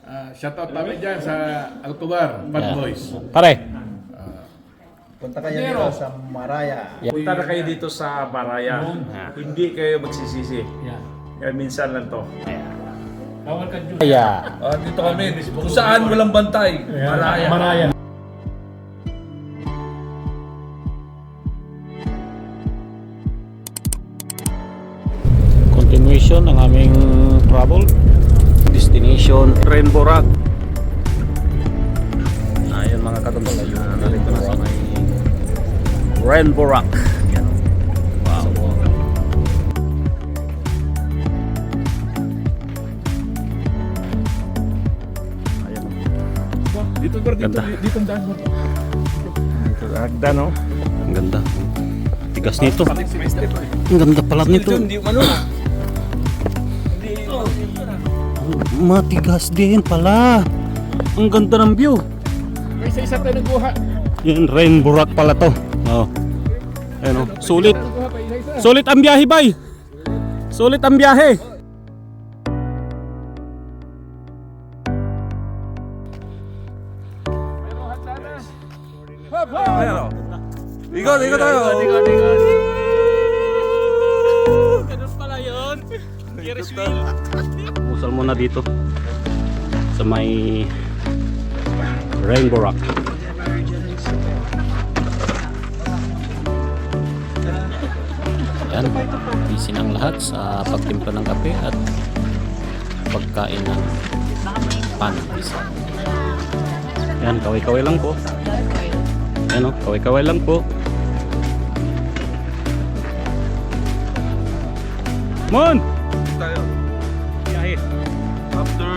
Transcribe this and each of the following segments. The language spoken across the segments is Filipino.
Shoutout namin dyan sa Alcobar, Bad Boys. Pare. Punta kayo dito sa Maraya. Punta na kayo dito sa Maraya. Hindi kayo magsisisi. Kaya minsan lang to. Yeah. Dito kami. Kung saan walang bantay. Maraya. Continuation ng aming travel. Destination Rainbow Rock. Ayun mga katutol, ayun narito na sa may Rainbow Rock. Yan. Wow. Ayun. Dito Ganda. dito ang daan mo. Agda, no? Ang ganda. Tigas nito. Ang ganda pala nito. Matigas din pala. Ang ganda ng view. May isa tayo nagkuha. Yan, Rainbow Rock pala to. Oh. Ayun, oh. Sulit. Sulit ang biyahe, bay. Sulit ang biyahe. Ikot tayo. Ganun pala yun. Ferris wheel. Musal muna dito sa may Rainbow Rock. Yan, busy ng lahat sa pagtimpla ng kape at pagkain ng panis. Yan, kaway-kaway lang po. Yan o, kaway-kaway lang po. Mon! Tayo. Biyahe. After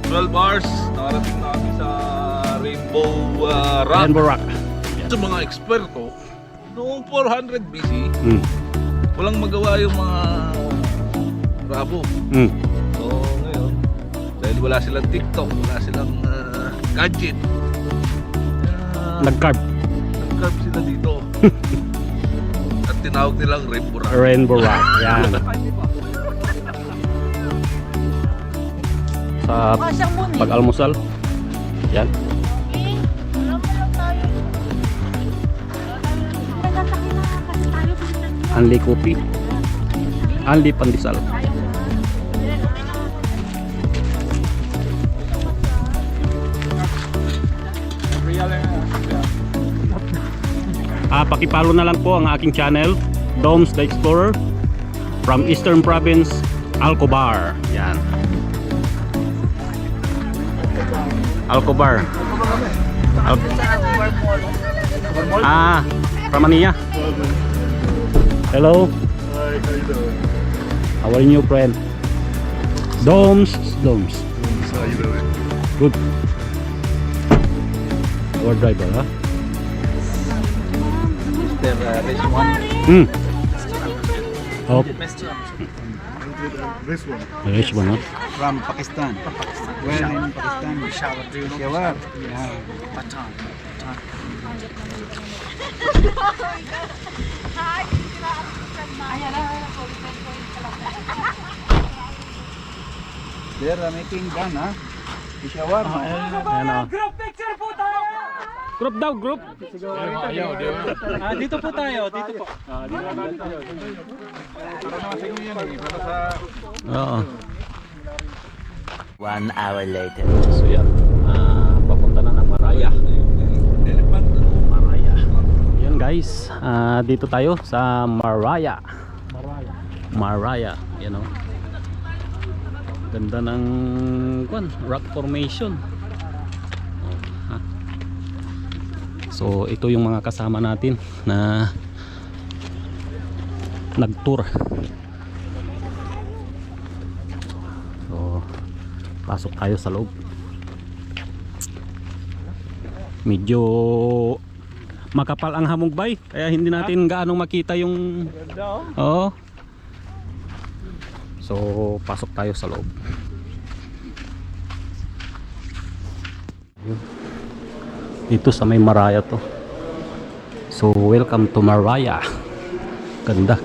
12 hours, nakarating na kami sa Rainbow Rock. Rainbow Rock. Sa mga eksperto, noong 400 BC, walang magawa yung mga rabo. So ngayon, dahil wala silang TikTok, wala silang gadget, Nag-carb. nag-carve sila dito. At tinawag nilang Rainbow Rock. Rainbow Rock. Yan. Sa pag-almusal. Yan. Anli kopi. Anli pandesal. Pakipalo na lang po ang aking channel, Doms the Explorer from Eastern Province, Alcobar. Yan. Alcobar. From Manila. Hello. Hi, how you doing? How are you, friend? Doms. How you doing? Good. Our driver, huh? Mr. Rizwan. Oh, This one. there's one, huh? From Pakistan. Well, in Pakistan, Peshawar. Yeah. Patan. They're making gun, huh? Peshawar. Ayan, oh. Group picture po tayo! Group daw, group. Ayaw, di ba? Dito po tayo, dito po. Para naman sa inyo yan eh. Para sa... Oo. 1 hour later. So yan, papunta na ng Maraya. Maraya. Yan guys, dito tayo sa Maraya. Maraya, you know. Ganda ng rock formation. Oh, ha? So ito yung mga kasama natin na nag-tour. So pasok tayo sa loob. Medyo makapal ang hamugbay kaya hindi natin gaano makita yung oo. So pasok tayo sa loob. Dito sa may Maraya to. So welcome to Maraya. Ganda.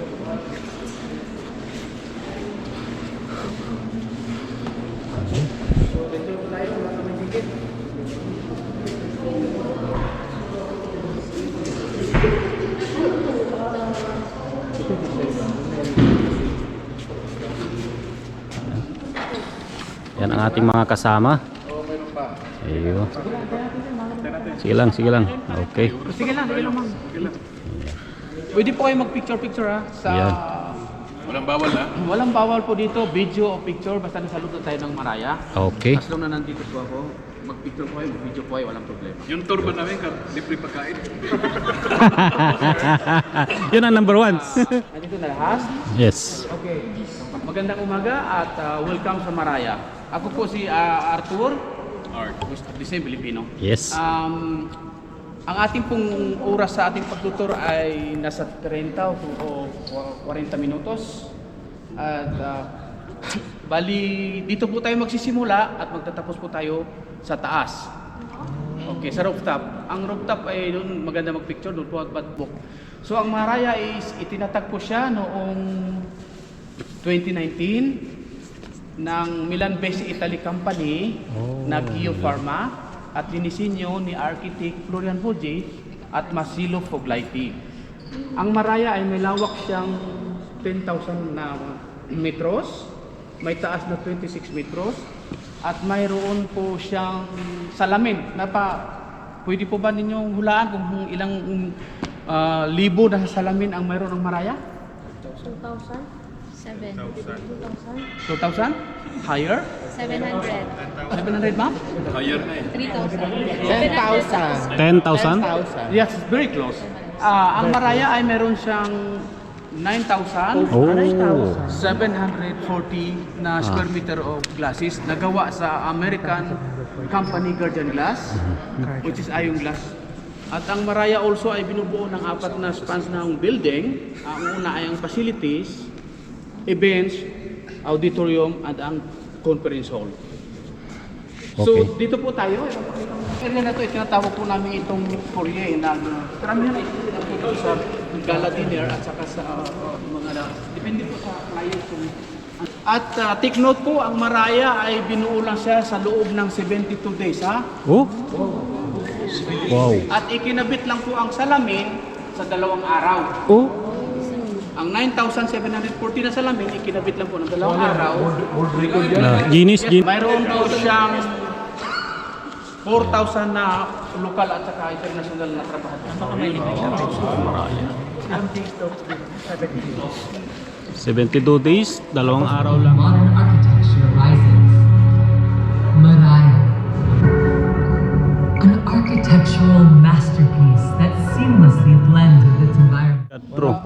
ating mga kasama. Ayun. Sige lang, sige lang. Okay. Sige lang, ma'am. Pwede po kayo mag-picture-picture ha. Ayan. Walang bawal ha? Walang bawal po dito, video o picture, basta nasa loob na tayo ng Maraya. Okay. As long na nandito po ako, mag-picture po kayo, mag-video po kayo, walang problema. Yung tour ba namin, libre pagkain? Yun ang number 1. Nandito na lahat? Yes. Okay. Magandang umaga at welcome sa Maraya. Ako po si Arthur, the same Filipino. Yes. Ang ating pong oras sa ating pagtutur ay nasa 30 o 40 minutos. At bali, dito po tayo magsisimula at magtatapos po tayo sa taas. Okay, sa rooftop. Ang rooftop ay doon maganda magpicture, doon po magbatbook. So ang Maraya is itinatag po siya noong 2019 ng Milan-based Italy company na Gio Pharma at dinisenyo ni architect Florian Foggi at Massilo Fogliati. Ang Maraya ay may lawak siyang 10,000 na metros, may taas na 26 metros at mayroon po siyang salamin. Pwede po ba ninyong hulaan kung ilang libo na salamin ang mayroon ng Maraya? 2,000? 7. 2,000? Higher? 700. 700 ma'am? Higher na eh. 3,000. 10,000? Yes, very close. Ang Maraya ay meron siyang 9,740 na square meter of glasses nagawa sa American company Guardian Glass, which is Ayong Glass. At ang Maraya also ay binubuo ng 4 na spans ng building. Ang una ay ang facilities, events, auditorium, at ang conference hall. So, Okay. dito po tayo. Area na ito, tinatawag po namin itong foyer na karamihan ay dito sa gala dinner at saka sa depende po sa client. At take note po, ang Maraya ay binuo lang siya sa loob ng 72 days, ha? Oh. Wow. At ikinabit lang po ang salamin sa 2 araw. Oh. Ang 9,740 na salamin, ikinabit lang po ng 2 araw. Ginis, Yes, mayroon po siyang 4,000 na lokal at saka international na trabahador. 72 days, 2 araw lang. Modern architecture rises. Maraya. An architectural masterpiece that seamlessly blends with its environment. Teatro.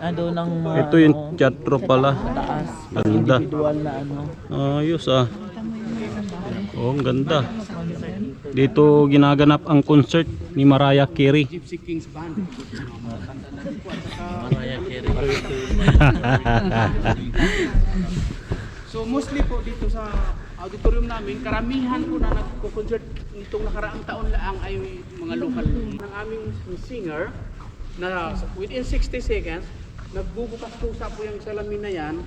Ano ng Ito yung teatro pala. Ganda. individual na ano. Ayos ah. Oh, ang ganda. Dito ginaganap ang concert ni Mariah Carey. Gypsy Kings Band. So mostly po dito sa auditorium namin, karamihan po na nagko-concert nitong nakaraang taon lang ay mga local. Ng aming singer na within 60 seconds, nagbubukas po sa po yung salamin na yan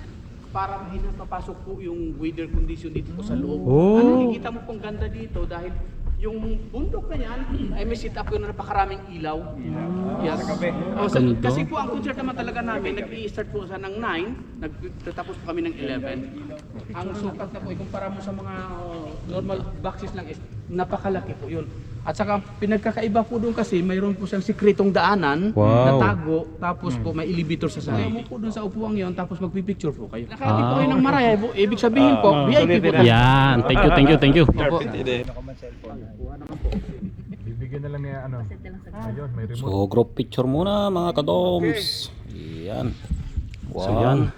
para mahina papasok po yung weather condition dito po sa loob. Oh. Ano, nakikita mo pong ganda dito dahil yung bundok na yan ay may sit up yun na napakaraming ilaw. Yes. Oh, Ganda. kasi po ang concert naman talaga namin, nag-i-start po sa ng 9, nagtatapos po kami ng 11. Ang sukat na po, ikumpara mo sa mga normal boxes lang is napakalaki po yun. At saka pinagkakaiba po doon kasi mayroon po siyang sikretong daanan na Wow. tago, tapos po may elevator sa side. Mo po doon sa upuan yon, tapos magpipicture po kayo. Nakati po kayo ng Maraya, ibig sabihin po, VIP po. Yan. Thank you, thank you, thank you. Bibigyan na lang niya ano. Ayun, may remote. So, group picture muna mga kadoms. Yan. Wow. So, yan.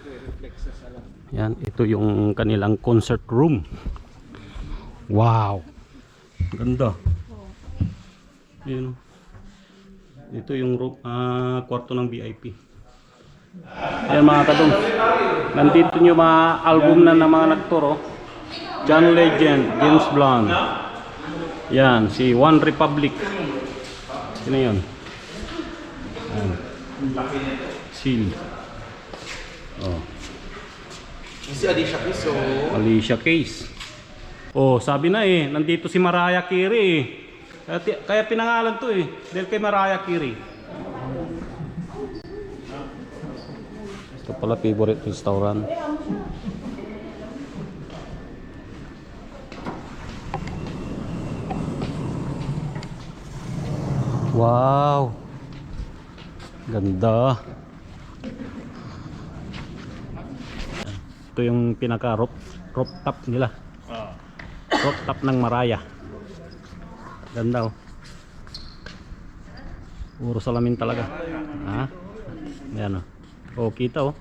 Yan, ito yung kanilang concert room. Wow. Ganda. Yan. Ito yung room, kwarto ng VIP. Ayan mga kadoms. Nandito yung mga album na ng mga nagturo. John Legend, James Blunt. Yan, si One Republic. Sino yun? Ayan. Seal. Oh. Si Alicia Piso. Alicia Keys. Oh, sabi na eh, nandito si Mariah Carey eh. Kaya pinangalan to eh, dahil kay Mariah Carey. Ito pala favorite restaurant. Wow. Ganda. Ito yung pinaka rooftop nila. Rooftop ng Maraya. Ganda oh. Puro salamin talaga. Ha? Ayan oh. Oh, kita oh.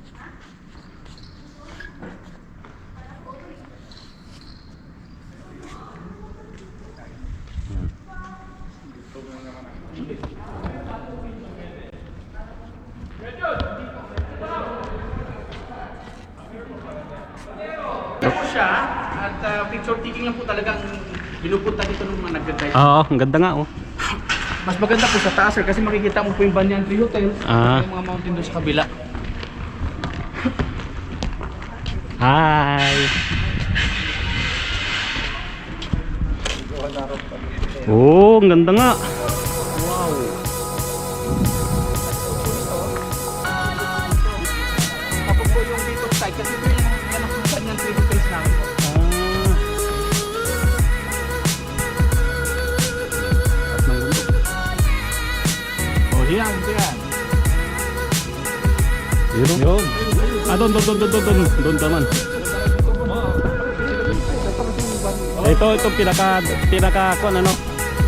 Ito po siya at picture taking lang po talagang pinupunta dito ng mga nag-guide. Oo, ang ganda nga oh. Mas maganda po sa taas sir kasi makikita mo po yung Banyan Tree Hotel. Yung mga mountain doon sa kabila. Hi. Oh, ang ganda nga. Tapos po yung dito side kasi ito yung yan ang Banyan Tree Hotels namin po. Oh, yan. Yun. Doon naman. Ito pinaka kuan ano.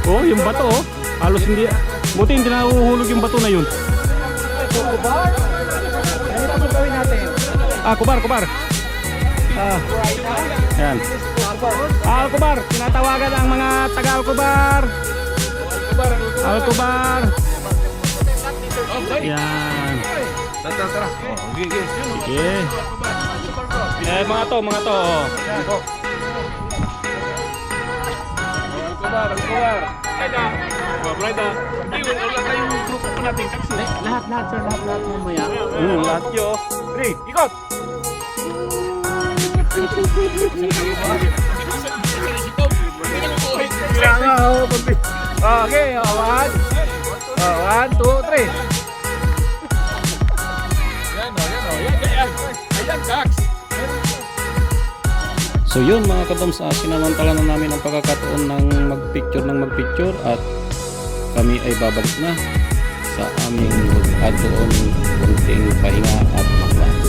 Oh, yung bato oh. Halos hindi, buti hindi nahuhulog yung bato na yun. Kubar. Yan. Alcobar, tinatawagan ang mga taga Alcobar. Alcobar. Yan. Tara. Oh, okay. Sige. Mga to. Oh. Lahat sir, lahat mamaya. Lahat yo. Ikot. Okay, 1, 2, 3. So yun mga kadoms, sinamantala na namin ang pagkakataon ng magpicture at kami ay babalik na sa aming at doon kunting pahinga at mag-lunch.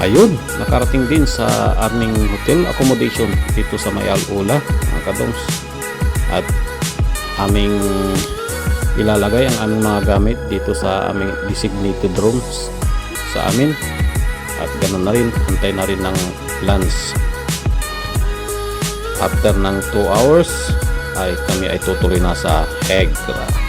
Ayun, nakarating din sa aming hotel accommodation dito sa May Al-Ula mga kadoms, at aming ilalagay ang aming mga gamit dito sa aming designated rooms sa amin, at ganoon na rin, antay na rin ng lunch. After ng 2 hours ay kami ay tutuloy na sa Hegra.